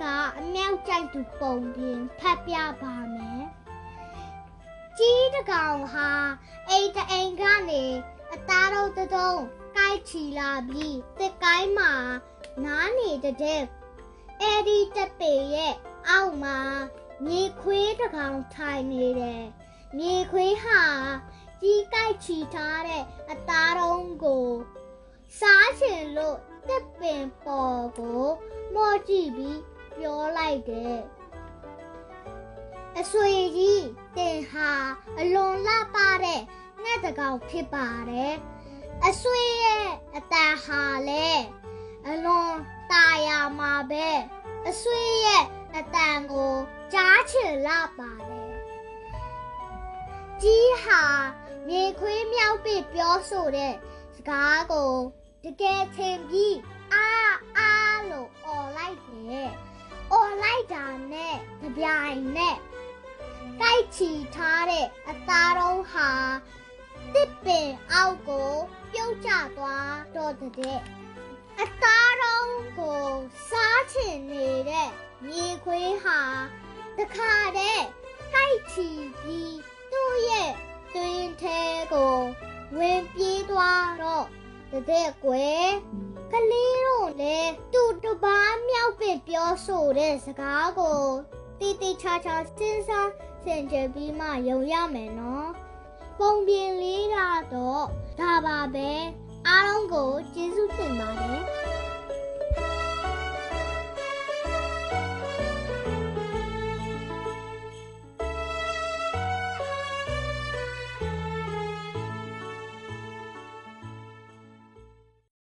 ကအမြောက်ကြိုက်သူပုံပြင်ဖတ်ပြပါမယ်ကြီးတကောင်ဟာအိမ်တအိမ်ကနေအသားတော်တုံးကိုက်ချီလာပြီးတစ်ကိုင်းမှာနားနေတဲ့အဲ့ဒီတပေရဲ့အောက်မှာမြေခွေးတကောင်ထိုင်နေတယ်မြေခွေးဟာကြီးကိုက်ချီထားတဲ့အသားတော်ကိုစားချင်လို့တစ်ပင်ပေါ်ကိုမော့ကြည့်ပြီးပြောလိုက်တယ်အဆွေကြီးတင်ဟာအလွန်လှပတဲ့ငှက်တကောင်ဖြစ်ပါတယ်အဆွေရဲ့အတန်ဟာလည်းအလွန်တာယာမှာပဲအဆွေရဲ့အတန်ကိုကြားချင်လှပါတယ်ကြီးဟာမြေခွေးမြောက်ပြီးပြောဆိုတဲ့စကားကိုတကယ်ထင်ပြီးအားလို့အော်လိုက်တယ်အော်လိုက်တာနဲ့တပြိုင်နဲ့ကိုက်ချီထားတဲ့အသားတော်ဟာတစ်ပင်အောက်ကိုပြုတ်ကျသွားတော့တဲ့အသားတော်ကိုစားချင်နေတဲ့မြေခွေးဟာတခါတည်းကိုက်ချီပြီးသူ့ရဲ့တွင်ထဲကိုဝင်ပြေးသွားတော့တဲ့ကွယ်ကလေးတို့လည်းသူ့တပားမြောက်ပင်ပြောဆိုတဲ့စကားကိုတိချာစဉ်းစားဆင်ခြင်ပြီးမှယုံရမယ်နော်ပုံပြင်လေးတော့ဒါပါပဲအားလုံးကိုကျေးဇူးတင်ပါတယ်